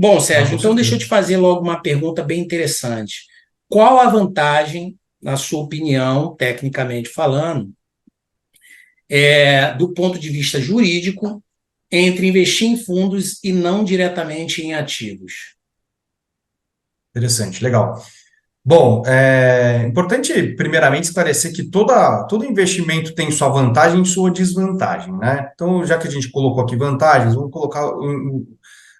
Bom, Não, Sérgio, com então deixa eu certeza. te fazer logo uma pergunta bem interessante. Qual a vantagem, na sua opinião, tecnicamente falando, do ponto de vista jurídico, entre investir em fundos e não diretamente em ativos? Interessante, legal. Bom, é importante, primeiramente, esclarecer que todo investimento tem sua vantagem e sua desvantagem, né? Então, já que a gente colocou aqui vantagens, vamos colocar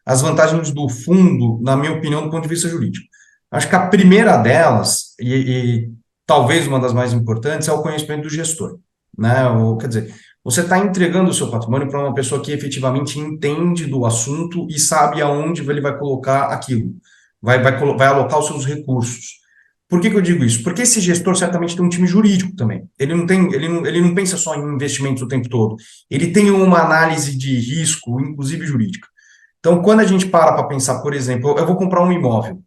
as vantagens do fundo, na minha opinião, do ponto de vista jurídico. Acho que a primeira delas, e talvez uma das mais importantes, é o conhecimento do gestor, né? Quer dizer, você está entregando o seu patrimônio para uma pessoa que efetivamente entende do assunto e sabe aonde ele vai colocar aquilo, vai alocar os seus recursos. Por que eu digo isso? Porque esse gestor certamente tem um time jurídico também. Ele não pensa só em investimentos o tempo todo. Ele tem uma análise de risco, inclusive jurídica. Então, quando a gente para pensar, por exemplo, eu vou comprar um imóvel.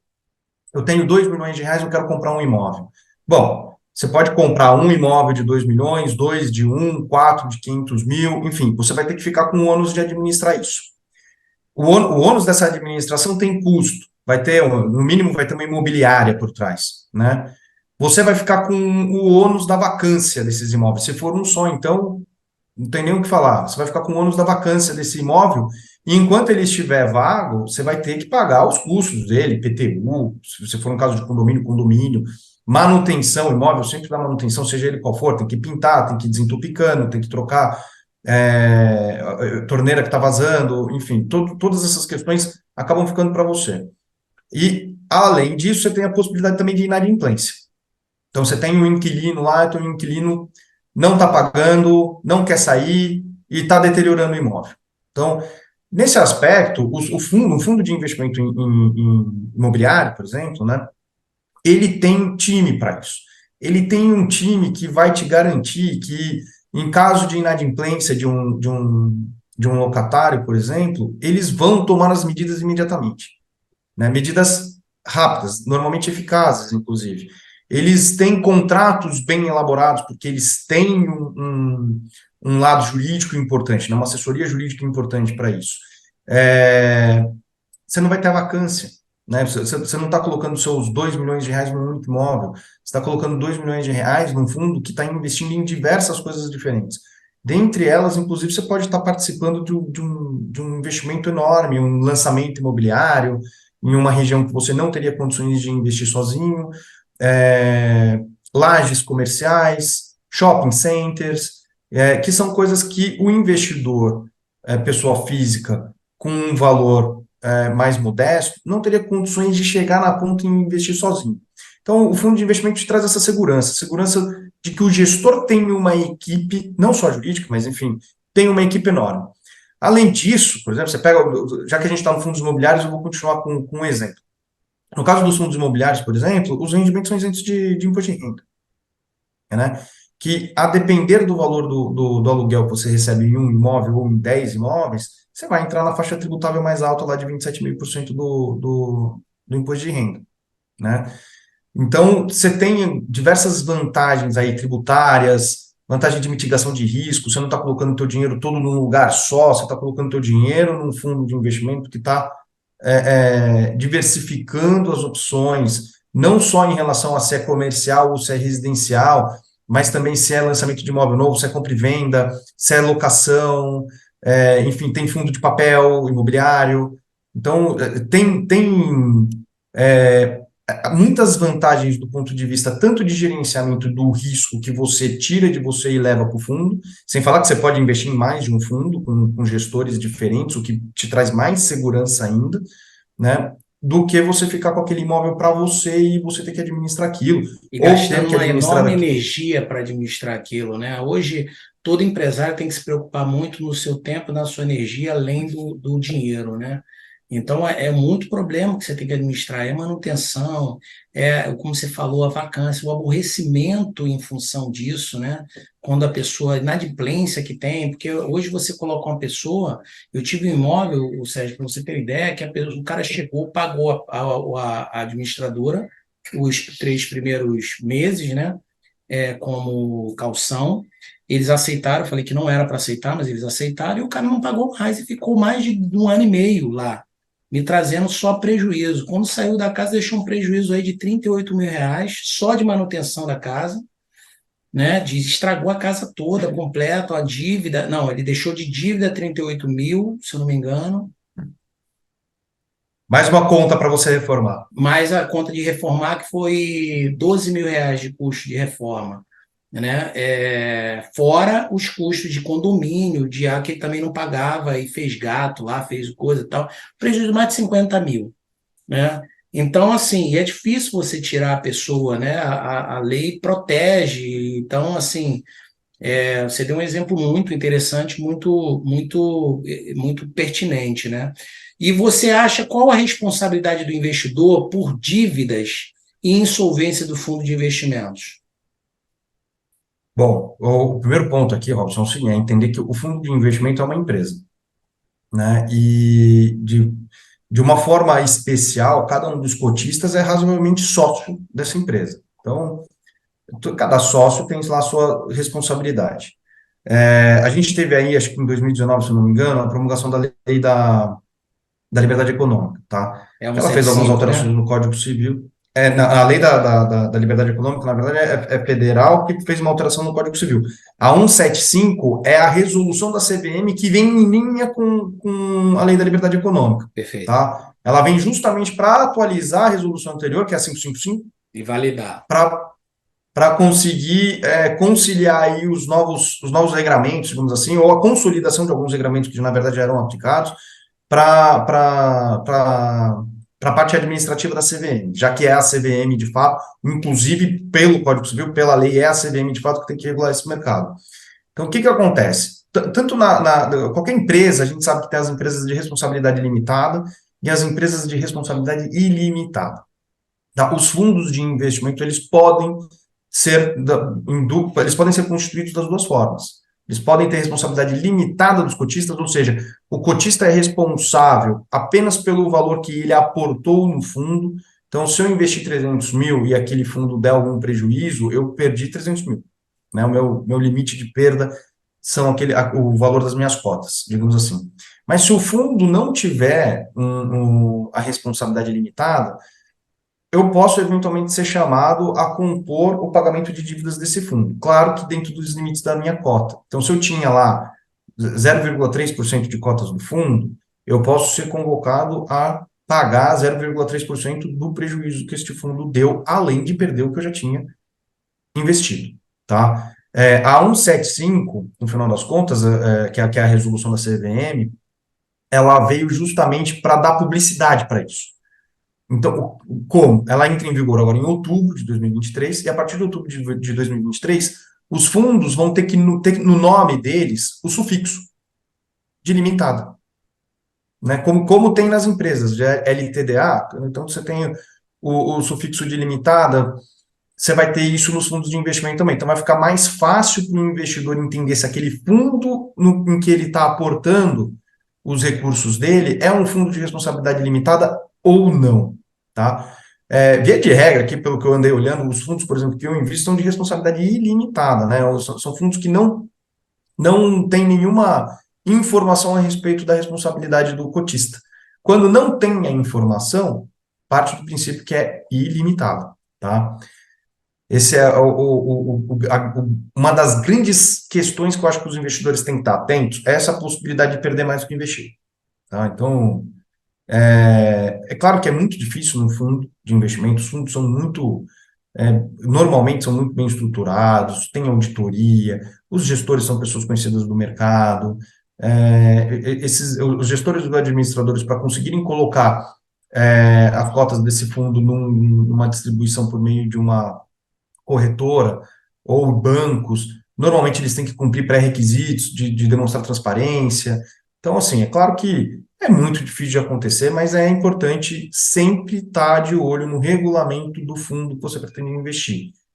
Eu tenho 2 milhões de reais, eu quero comprar um imóvel. Bom, você pode comprar um imóvel de 2 milhões, dois de um, quatro de 500 mil, enfim, você vai ter que ficar com o ônus de administrar isso. O ônus dessa administração tem custo, no mínimo, vai ter uma imobiliária por trás, né? Você vai ficar com o ônus da vacância desses imóveis. Se for um só, então, não tem nem o que falar. Você vai ficar com o ônus da vacância desse imóvel, e enquanto ele estiver vago, você vai ter que pagar os custos dele, IPTU, se for um caso de condomínio, condomínio, manutenção, imóvel sempre dá manutenção, seja ele qual for, tem que pintar, tem que desentupir cano, tem que trocar torneira que está vazando, enfim, todas essas questões acabam ficando para você. E, além disso, você tem a possibilidade também de inadimplência. Então, você tem um inquilino lá, então o inquilino não está pagando, não quer sair e está deteriorando o imóvel. Então, nesse aspecto, um fundo de investimento em imobiliário, por exemplo, né, ele tem um time para isso. Ele tem um time que vai te garantir que, em caso de inadimplência de um locatário, por exemplo, eles vão tomar as medidas imediatamente, né? Medidas rápidas, normalmente eficazes, inclusive. Eles têm contratos bem elaborados, porque eles têm um lado jurídico importante, né? Uma assessoria jurídica importante para isso. É, você não vai ter a vacância, né? Você não está colocando seus 2 milhões de reais num único imóvel, você está colocando 2 milhões de reais num fundo que está investindo em diversas coisas diferentes. Dentre elas, inclusive, você pode estar participando de um investimento enorme, um lançamento imobiliário, em uma região que você não teria condições de investir sozinho, é, lajes comerciais, shopping centers, que são coisas que o investidor, pessoa física, com um valor mais modesto, não teria condições de chegar na ponta e investir sozinho. Então, o fundo de investimento te traz essa segurança de que o gestor tem uma equipe, não só jurídica, mas enfim, tem uma equipe enorme. Além disso, por exemplo, você pega, já que a gente está no fundos imobiliários, eu vou continuar com um exemplo. No caso dos fundos imobiliários, por exemplo, os rendimentos são isentos de imposto de renda, né? Que a depender do valor do aluguel que você recebe em um imóvel ou em 10 imóveis, você vai entrar na faixa tributável mais alta lá de 27,5% do imposto de renda, né? Então, você tem diversas vantagens aí tributárias, vantagem de mitigação de risco, você não está colocando o teu dinheiro todo num lugar só, você está colocando o teu dinheiro num fundo de investimento que está diversificando as opções, não só em relação a se é comercial ou se é residencial, mas também se é lançamento de imóvel novo, se é compra e venda, se é locação, enfim, tem fundo de papel imobiliário. Então, tem muitas vantagens do ponto de vista tanto de gerenciamento do risco que você tira de você e leva para o fundo, sem falar que você pode investir em mais de um fundo com gestores diferentes, o que te traz mais segurança ainda, né? Do que você ficar com aquele imóvel para você e você ter que administrar aquilo, E ou ter gastando que uma administrar enorme aquilo. energia para administrar aquilo, né? Hoje, todo empresário tem que se preocupar muito no seu tempo, na sua energia, além do dinheiro, né? Então, é muito problema que você tem que administrar, é manutenção, como você falou, a vacância, o aborrecimento em função disso, né? Quando a pessoa, inadimplência que tem, porque hoje você coloca uma pessoa, eu tive um imóvel, o Sérgio, para você ter ideia, que o cara chegou, pagou a administradora, os 3 primeiros meses, né, como calção. Eles aceitaram, eu falei que não era para aceitar, mas eles aceitaram, e o cara não pagou mais e ficou mais de um ano e meio lá, me trazendo só prejuízo. Quando saiu da casa, deixou um prejuízo aí de R$ 38.000 só de manutenção da casa, né? Estragou a casa toda, completa, a dívida. Não, ele deixou de dívida 38 mil, se eu não me engano, Mais uma conta para você reformar. mais a conta de reformar, que foi R$ 12.000 de custo de reforma. Né? Fora os custos de condomínio, de água que ele também não pagava e fez gato lá, fez coisa e tal, prejuízo de mais de 50 mil. Né? Então, assim, é difícil você tirar a pessoa, né? A lei protege. Então, assim, você deu um exemplo muito interessante, muito pertinente, né? E você acha qual a responsabilidade do investidor por dívidas e insolvência do fundo de investimentos? Bom, o primeiro ponto aqui, Robson, é o seguinte, é entender que o fundo de investimento é uma empresa, né? E de uma forma especial, cada um dos cotistas é razoavelmente sócio dessa empresa. Então, cada sócio tem lá a sua responsabilidade. A gente teve aí, acho que em 2019, se eu não me engano, a promulgação da lei da liberdade econômica, tá? É Que ela fez algumas 175, alterações né? no Código Civil. A lei da liberdade econômica, na verdade, é federal, que fez uma alteração no Código Civil. A 175 é a resolução da CVM que vem em linha com a lei da liberdade econômica, Perfeito. tá? Ela vem justamente para atualizar a resolução anterior, que é a 555, E validar. para conseguir conciliar aí os novos regramentos, digamos assim, ou a consolidação de alguns regramentos que, na verdade, já eram aplicados, para a parte administrativa da CVM, já que é a CVM de fato, inclusive pelo Código Civil, pela lei, é a CVM de fato que tem que regular esse mercado. Então, o que acontece? Tanto qualquer empresa, a gente sabe que tem as empresas de responsabilidade limitada e as empresas de responsabilidade ilimitada. Tá? Os fundos de investimento, eles podem ser constituídos das duas formas. Eles podem ter responsabilidade limitada dos cotistas, ou seja, o cotista é responsável apenas pelo valor que ele aportou no fundo. Então, se eu investir 300 mil e aquele fundo der algum prejuízo, eu perdi 300 mil. Né? O meu limite de perda são o valor das minhas cotas, digamos assim. Mas se o fundo não tiver a responsabilidade limitada, eu posso eventualmente ser chamado a compor o pagamento de dívidas desse fundo. Claro que dentro dos limites da minha cota. Então, se eu tinha lá 0,3% de cotas do fundo, eu posso ser convocado a pagar 0,3% do prejuízo que este fundo deu, além de perder o que eu já tinha investido, tá? A 175, no final das contas, que é a resolução da CVM, ela veio justamente para dar publicidade para isso. Então, como? Ela entra em vigor agora em outubro de 2023, e a partir de outubro de 2023, os fundos vão ter que ter no nome deles o sufixo de limitada, né? Como tem nas empresas, de LTDA, então você tem o sufixo de limitada, você vai ter isso nos fundos de investimento também. Então, vai ficar mais fácil para o investidor entender se aquele fundo em que ele está aportando os recursos dele é um fundo de responsabilidade limitada ou não, tá? Via de regra, aqui pelo que eu andei olhando, os fundos, por exemplo, que eu invisto são de responsabilidade ilimitada, né? São fundos que não têm nenhuma informação a respeito da responsabilidade do cotista. Quando não tem a informação, parte do princípio que é ilimitado, tá? Esse é uma das grandes questões que eu acho que os investidores têm que estar atentos, é essa possibilidade de perder mais do que investir. Tá? Então, é claro que é muito difícil no fundo de investimento, os fundos são normalmente são muito bem estruturados, tem auditoria, os gestores são pessoas conhecidas do mercado, os gestores e administradores, para conseguirem colocar as cotas desse fundo numa distribuição por meio de uma corretora ou bancos, normalmente eles têm que cumprir pré-requisitos de demonstrar transparência. Então, assim, é claro que é muito difícil de acontecer, mas é importante sempre estar de olho no regulamento do fundo que você pretende investir.